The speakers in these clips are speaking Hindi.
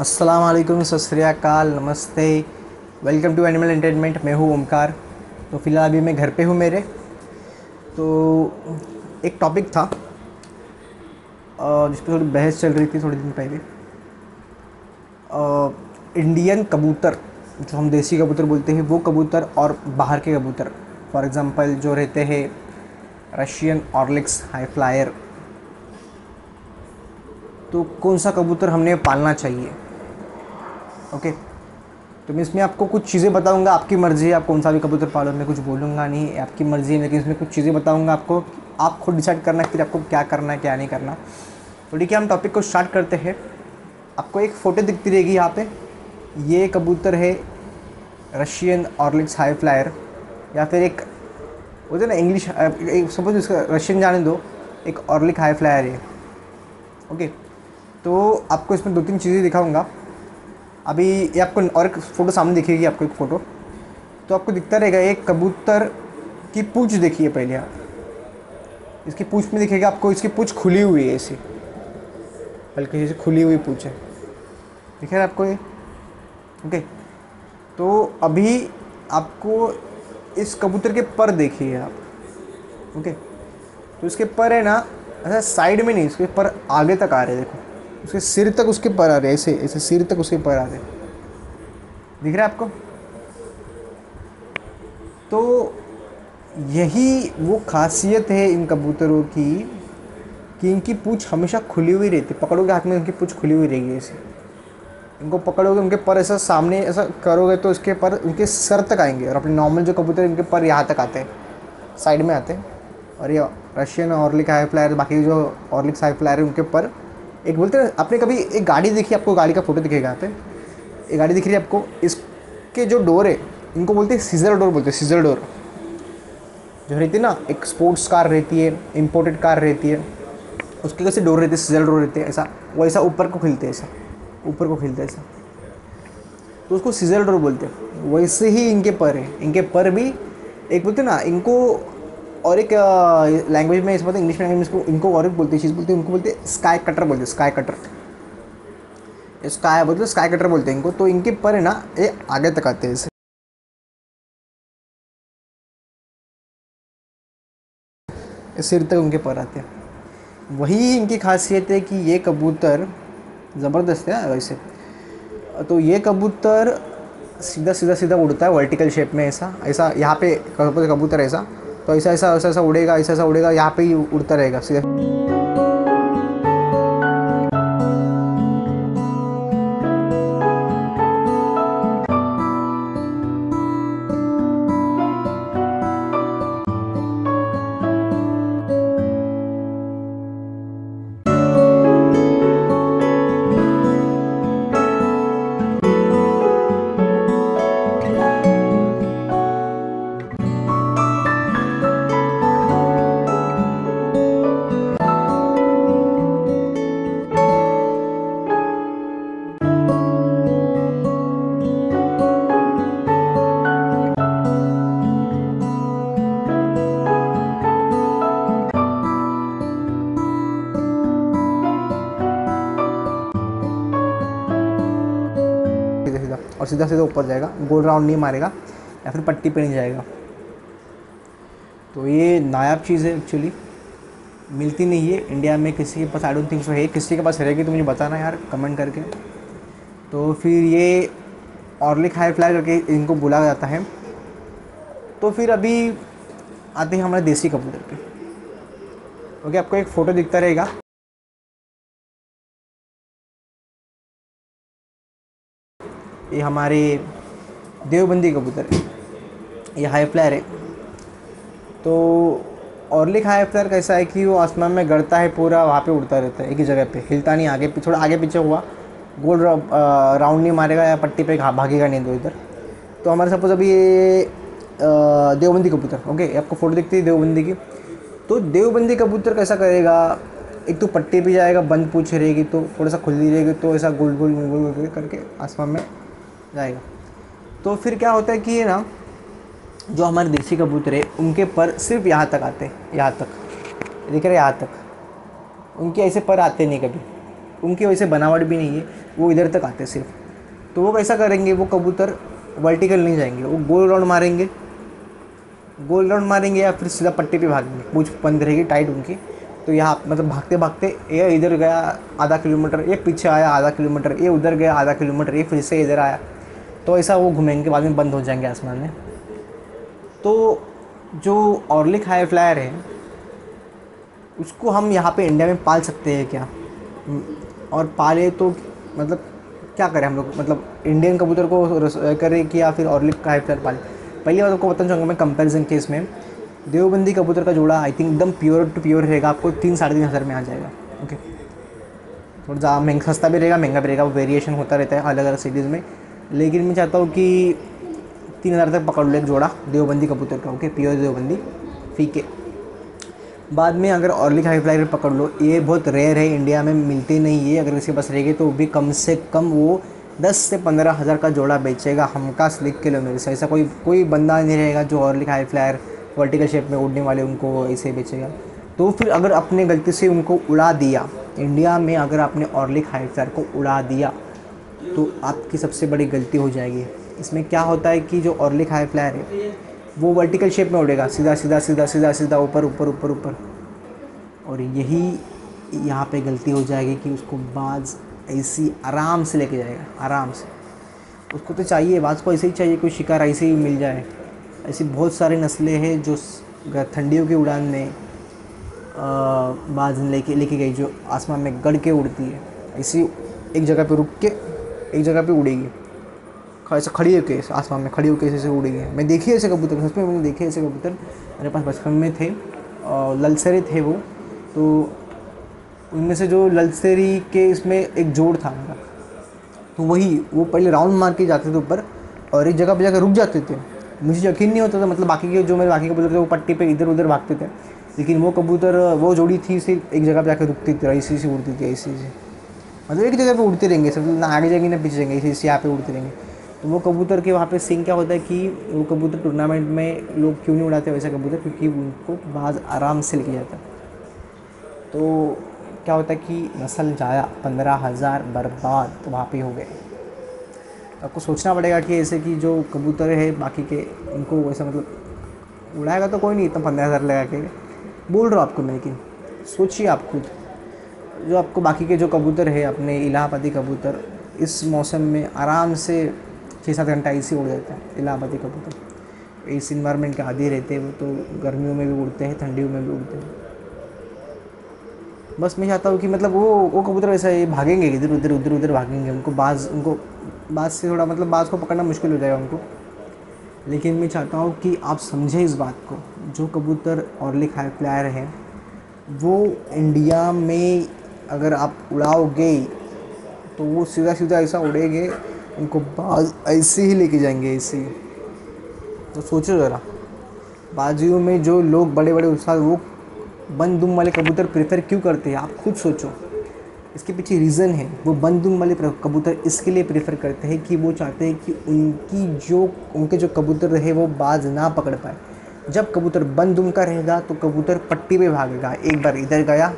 अस्सलाम वालेकुम, सत श्री अकाल, नमस्ते। Welcome to animal entertainment. मैं हूँ ओमकार। तो फ़िलहाल अभी मैं घर पे हूँ मेरे। तो एक टॉपिक था जिस पर थोड़ी बहस चल रही थी थोड़े दिन पहले। इंडियन कबूतर, जो हम देसी कबूतर बोलते हैं, वो कबूतर और बाहर के कबूतर, फॉर एग्ज़ाम्पल जो रहते हैं रशियन ऑर्लिक्स हाई फ्लायर, तो कौन सा कबूतर हमने पालना चाहिए। ओके। तो मैं इसमें आपको कुछ चीज़ें बताऊंगा, आपकी मर्ज़ी है आप कौन सा भी कबूतर पालो, मैं कुछ बोलूँगा नहीं, आपकी मर्ज़ी है, लेकिन इसमें कुछ चीज़ें बताऊंगा आपको। आप खुद डिसाइड करना कि आपको क्या करना है क्या नहीं करना। तो ठीक है, हम टॉपिक को स्टार्ट करते हैं। आपको एक फ़ोटो दिखती रहेगी यहाँ पे। ये कबूतर है रशियन ऑर्लिक्स हाई फ्लायर, या फिर एक बोलते ना इंग्लिश, सपोज इसका रशियन जाने दो, एक ऑर्लिक हाई फ्लायर है। ओके। तो आपको इसमें दो तीन चीज़ें दिखाऊंगा। अभी ये आपको और एक फ़ोटो सामने दिखेगी, आपको एक फ़ोटो तो आपको दिखता रहेगा। एक कबूतर की पूंछ देखिए पहले आप। इसकी पूंछ में दिखेगा आपको, इसकी पूंछ खुली हुई है, ऐसी हल्की सी खुली हुई पूंछ है, दिख रहा है आपको ये। ओके। तो अभी आपको इस कबूतर के पर देखिए आप। ओके। तो इसके पर है ना, ऐसा साइड में नहीं, इसके पर आगे तक आ रहे हैं, देखो उसके सिर तक उसके पर आ रहे हैं, ऐसे ऐसे सिर तक उसके पर आ रहे हैं, दिख रहा है आपको। तो यही वो खासियत है इन कबूतरों की कि इनकी पूंछ हमेशा खुली हुई रहती है। पकड़ोगे हाथ में, इनकी पूंछ खुली हुई रहेगी ऐसे। इनको पकड़ोगे, उनके पर ऐसा सामने ऐसा करोगे तो इसके पर उनके सर तक आएंगे। और अपने नॉर्मल जो कबूतर इनके पर यहाँ तक आते हैं, साइड में आते हैं। और ये रशियन ऑर्लिक हाई फ्लायर, बाकी जो ऑर्लिक्स हाई फ्लायर है उनके पर एक बोलते हैं। आपने कभी एक गाड़ी देखी, आपको गाड़ी का फोटो दिखेगा यहाँ पे, एक गाड़ी दिख रही है आपको, इसके जो डोर है इनको बोलते हैं सीजर डोर, बोलते हैं सीजर डोर। जो रहती है ना, एक स्पोर्ट्स कार रहती है, इंपोर्टेड कार रहती है, उसके कैसे डोर रहते हैं, सीजर डोर रहते हैं ऐसा, वो ऐसा ऊपर को खिलते हैं, ऐसा ऊपर को खिलते हैं ऐसा, तो उसको सीजर डोर बोलते हैं। वैसे ही इनके पर है, इनके पर भी एक बोलते हैं ना इनको, और एक लैंग्वेज में इस बोलते हैं, इंग्लिश में इसको, इनको और एक बोलते हैं चीज़ बोलते हैं, उनको बोलते हैं स्काई कटर, बोलते हैं स्काई कटर। स्काई बोलते स्काई कटर बोलते हैं इनको। तो इनके पर है ना, ये आगे तक आते हैं ऐसे, सिर तक उनके पर आते हैं। वही इनकी खासियत है कि ये कबूतर ज़बरदस्त है वैसे। तो ये कबूतर सीधा सीधा सीधा उड़ता है वर्टिकल शेप में, ऐसा ऐसा यहाँ पे कबूतर ऐसा, तो ऐसा ऐसा ऐसा ऐसा उड़ेगा, ऐसा ऐसा उड़ेगा, यहाँ पे ही उड़ता रहेगा सीधा। सीधा सीधा और सीधा सीधा ऊपर जाएगा, गोल राउंड नहीं मारेगा या फिर पट्टी पे नहीं जाएगा। तो ये नायाब चीज़ है एक्चुअली, मिलती नहीं है इंडिया में किसी के पास। आई डोंट थिंक सो है, किसी के पास रहेगी तो मुझे बताना यार कमेंट करके। तो फिर ये ऑर्लिक हाई फ्लाई करके इनको बुलाया जाता है। तो फिर अभी आते हैं हमारे देसी कबूतर पे। ओके, आपको एक फ़ोटो दिखता रहेगा, ये हमारे देवबंदी कबूतर है, ये हाई फ्लायर है। तो ऑर्लिक हाई फ्लायर कैसा है कि वो आसमान में गड़ता है पूरा, वहाँ पे उड़ता रहता है एक ही जगह पे, हिलता नहीं, आगे थोड़ा आगे पीछे हुआ, गोल राउंड नहीं मारेगा या पट्टी पे भागेगा नहीं दो इधर। तो हमारे सपोज अभी ये देवबंदी कबूतर, ओके, आपको फ़ोटो दिखती है देवबंदी की। तो देवबंदी कबूतर कैसा करेगा, एक तो पट्टी पे जाएगा, बंद पूंछ रहेगी तो थोड़ा सा खुली रहेगी, तो ऐसा गोल गोल गोल गोल गोल करके आसमान में जाएगा। तो फिर क्या होता है कि ये ना, जो हमारे देसी कबूतर है उनके पर सिर्फ यहाँ तक आते हैं, यहाँ तक दिख रहे, यहाँ तक, उनके ऐसे पर आते नहीं कभी। उनकी वैसे बनावट भी नहीं है, वो इधर तक आते सिर्फ। तो वो कैसा करेंगे, वो कबूतर वर्टिकल नहीं जाएंगे, वो गोल राउंड मारेंगे, गोल राउंड मारेंगे या फिर सीधा पट्टी पे भागेंगे, पूंछ बंद रहेगी टाइट उनकी। तो यहाँ मतलब भागते भागते ये इधर गया आधा किलोमीटर, ये पीछे आया आधा किलोमीटर, ये उधर गया आधा किलोमीटर, ये फिर से इधर आया, तो ऐसा वो घूमेंगे, बाद में बंद हो जाएंगे आसमान में। तो जो ऑर्लिक हाई फ्लायर है उसको हम यहाँ पे इंडिया में पाल सकते हैं क्या? और पाले तो मतलब क्या करें हम लोग, मतलब इंडियन कबूतर को करें कि या फिर ऑर्लिक हाई फ्लायर पाले? पहली बात आपको बताना चाहूँगा मैं, कंपैरिजन केस में देवबंदी कबूतर का जोड़ा आई थिंक एकदम प्योर टू प्योर रहेगा, आपको 3-3.5 हज़ार में आ जाएगा। ओके, थोड़ा ज़्यादा महंगा, सस्ता भी रहेगा महंगा भी रहेगा, वो वेरिएशन होता रहता है अलग अलग सिटीज़ में, लेकिन मैं चाहता हूँ कि 3,000 तक पकड़ लो एक जोड़ा देवबंदी कबूतर का। ओके, प्योर देवबंदी फीके। बाद में अगर ऑर्लिक हाई फ्लायर पकड़ लो, ये बहुत रेयर है, इंडिया में मिलते नहीं है, अगर किसी पास रहेगी तो भी कम से कम वो 10 से 15 हज़ार का जोड़ा बेचेगा, हमका लिख के लो मेरे से। ऐसा कोई बंदा नहीं रहेगा जो ऑर्लिक हाई फ्लायर वर्टिकल शेप में उड़ने वाले उनको ऐसे बेचेगा। तो फिर अगर अपने गलती से उनको उड़ा दिया, इंडिया में अगर आपने ऑर्लिक हाई फ्लायर को उड़ा दिया तो आपकी सबसे बड़ी गलती हो जाएगी। इसमें क्या होता है कि जो ऑर्लिक हाई फ्लायर है वो वर्टिकल शेप में उड़ेगा, सीधा सीधा सीधा सीधा सीधा ऊपर ऊपर ऊपर ऊपर, और यही यहाँ पे गलती हो जाएगी कि उसको बाज ऐसी आराम से लेके जाएगा, आराम से। उसको तो चाहिए, बाज को ऐसे ही चाहिए, कोई शिकार ऐसे ही मिल जाए। ऐसी बहुत सारी नस्लें हैं जो ठंडियों की उड़ान में बाज लेके गई, जो आसमान में गड़ के उड़ती है, ऐसी एक जगह पे रुक के एक जगह पे उड़ेगी, ऐसा खड़ी होके आसमान में खड़ी होके ऐसे उड़ेगी। मैं देखी ऐसे कबूतर, सच में मैंने देखे ऐसे कबूतर, मेरे पास बचपन में थे, ललसरे थे वो। तो उनमें से जो ललसरी के इसमें एक जोड़ था मेरा, तो वो पहले राउंड मार के जाते थे ऊपर और एक जगह पे जाकर रुक जाते थे। मुझे यकीन नहीं होता था, मतलब बाकी के जो मेरे बाकी कबूतर थे वो पट्टी पे इधर उधर भागते थे, लेकिन वो कबूतर, वो जोड़ी थी सिर्फ एक जगह पे जाकर रुकती थी, ऐसी सी उड़ती थी, ऐसी सी, मतलब एक जगह पे उड़ते रहेंगे सब, ना आगे जाएंगे ना पीछे जाएंगे, ऐसे यहाँ पे उड़ते रहेंगे। तो वो कबूतर के वहाँ पे सीन क्या होता है कि वो कबूतर टूर्नामेंट में लोग क्यों नहीं उड़ाते वैसे कबूतर, क्योंकि उनको बाज आराम से लेके जाता है। तो क्या होता है कि नस्ल जाया, 15,000 बर्बाद वहाँ पे हो गए। आपको सोचना पड़ेगा कि ऐसे कि जो कबूतर है बाकी के, उनको वैसा मतलब उड़ाएगा तो कोई नहीं इतना 15,000 लगा के, बोल रहा हूँ आपको मैं, लेकिन सोचिए आप खुद, जो आपको बाकी के जो कबूतर है अपने इलाहाबादी कबूतर इस मौसम में आराम से 6-7 घंटा ऐसे उड़ जाते हैं। इलाहाबादी कबूतर इस इन्वायरमेंट के आदी रहते हैं, वो तो गर्मियों में भी उड़ते हैं, ठंडियों में भी उड़ते हैं। बस मैं चाहता हूँ कि मतलब वो कबूतर ऐसा है, भागेंगे इधर उधर उधर उधर भागेंगे, उनको बाज से थोड़ा मतलब बाज को पकड़ना मुश्किल हो जाएगा उनको। लेकिन मैं चाहता हूँ कि आप समझें इस बात को, जो कबूतर ऑर्लिक हाई फ्लायर है वो इंडिया में अगर आप उड़ाओगे तो वो सीधा सीधा ऐसा उड़ेंगे, उनको बाज ऐसे ही लेके जाएंगे, ऐसे ही। तो सोचो ज़रा, बाजियों में जो लोग बड़े बड़े उस्ताद वो बंद दुम वाले कबूतर प्रेफर क्यों करते हैं, आप खुद सोचो। इसके पीछे रीज़न है, वो बंद दुम वाले कबूतर इसके लिए प्रेफर करते हैं कि वो चाहते हैं कि उनके जो कबूतर रहे वो बाज ना पकड़ पाए। जब कबूतर बंद दुम का रहेगा तो कबूतर पट्टी पे भागेगा, एक बार इधर गया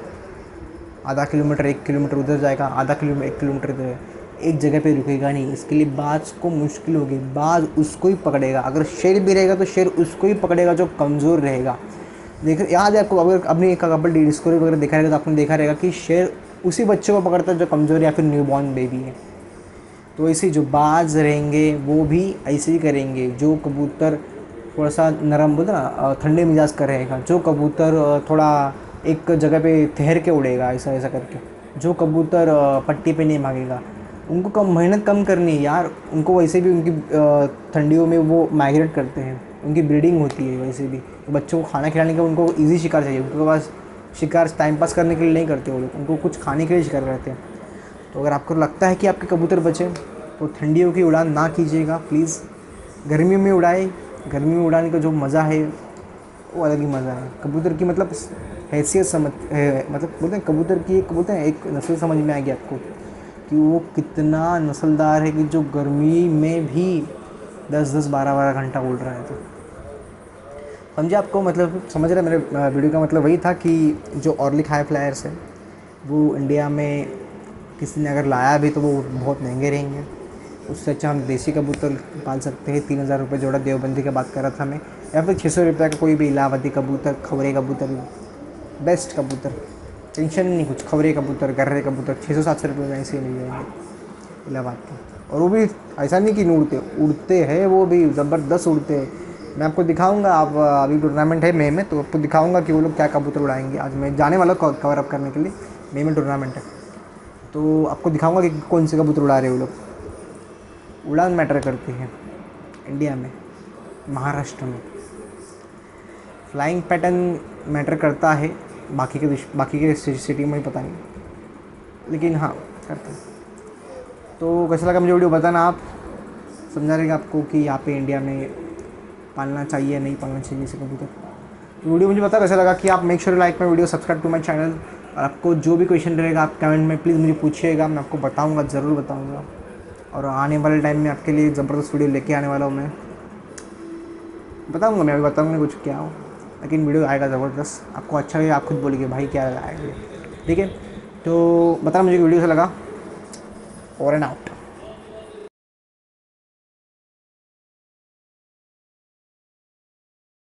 आधा किलोमीटर 1 किलोमीटर उधर जाएगा, आधा किलोमीटर 1 किलोमीटर इधर, एक जगह पे रुकेगा नहीं। इसके लिए बाज को मुश्किल होगी, बाज उसको ही पकड़ेगा। अगर शेर भी रहेगा तो शेर उसको ही पकड़ेगा जो कमज़ोर रहेगा। देख याद है आपको, अगर अपने एक कबड्डी डिस्कवरी वगैरह देखा रहेगा तो आपने देखा रहेगा कि शेर उसी बच्चे को पकड़ता है जो कमज़ोर या फिर न्यूबॉर्न बेबी है। तो ऐसे जो बाज रहेंगे वो भी ऐसे ही करेंगे। जो कबूतर थोड़ा सा नरम बोलते ना, ठंडे मिजाज का रहेगा, जो कबूतर थोड़ा एक जगह पे ठहर के उड़ेगा ऐसा ऐसा करके, जो कबूतर पट्टी पे नहीं भागेगा, उनको कम मेहनत कम करनी है यार। उनको वैसे भी उनकी ठंडियों में वो माइग्रेट करते हैं, उनकी ब्रीडिंग होती है, वैसे भी बच्चों को खाना खिलाने का उनको इजी शिकार चाहिए, उनके पास शिकार टाइम पास करने के लिए नहीं करते वो लोग, उनको कुछ खाने के लिए शिकार करते हैं। तो अगर आपको लगता है कि आपके कबूतर बचे तो ठंडियों की उड़ान ना कीजिएगा प्लीज़, गर्मियों में उड़ाए। गर्मी में उड़ाने का जो मज़ा है वो अलग ही मज़ा है। कबूतर की मतलब हैसियत समझ मतलब बोलते हैं कबूतर की एक बोलते हैं एक नस्ल समझ में आएगी आपको कि वो कितना नस्लदार है कि जो गर्मी में भी 10-10 12-12 घंटा उड़ रहा है। तो समझे आपको, मतलब समझ रहे मेरे वीडियो का मतलब वही था कि जो ऑर्लिक हाई फ्लायर्स है वो इंडिया में किसी ने अगर लाया भी तो वो बहुत महंगे रहेंगे। उससे अच्छा हम देसी कबूतर पाल सकते हैं। 3,000 रुपये जोड़ा देवबंदी की बात कर रहा था मैं, या फिर 600 रुपये का कोई भी इलाहाबादी कबूतर, खवरे कबूतर, बेस्ट कबूतर, टेंशन नहीं कुछ। खवरे कबूतर, गर्रे कबूतर 600-700 रुपये में ऐसे ही मिल जाएंगे इलाहाबाद के। और वो भी ऐसा नहीं कि नहीं उड़ते, उड़ते हैं वो भी, ज़बरदस्त उड़ते हैं। मैं आपको दिखाऊंगा, आप अभी टूर्नामेंट है मई में, तो आपको दिखाऊंगा कि वो लोग क्या कबूतर उड़ाएंगे। आज मैं जाने वाला कवर अप करने के लिए, मई में टूर्नामेंट है, तो आपको दिखाऊंगा कि कौन से कबूतर उड़ा रहे हैं वो लोग। उड़ान मैटर करती है इंडिया में, महाराष्ट्र में। फ्लाइंग पैटर्न मैटर करता है, बाकी के सिटी में पता नहीं, लेकिन हाँ करता है। तो कैसा लगा मुझे वीडियो बताना आप, समझा रहेगा आपको कि यहाँ पे इंडिया में पालना चाहिए नहीं पालना चाहिए इसे कबूतर। तो वीडियो मुझे पता कैसा लगा कि आप make sure like my video, subscribe to my channel. और आपको जो भी क्वेश्चन रहेगा आप कमेंट में प्लीज़ मुझे पूछिएगा, मैं आपको बताऊँगा, ज़रूर बताऊँगा। और आने वाले टाइम में आपके लिए ज़बरदस्त वीडियो लेके आने वाला हूँ मैं, बताऊँगा। मैं अभी बताऊँगा कुछ क्या हो, लेकिन वीडियो आएगा ज़बरदस्त। आपको अच्छा लगेगा, आप खुद बोलिए भाई क्या आएगा, ठीक है। तो बताना मुझे वीडियो से लगा। Over and out.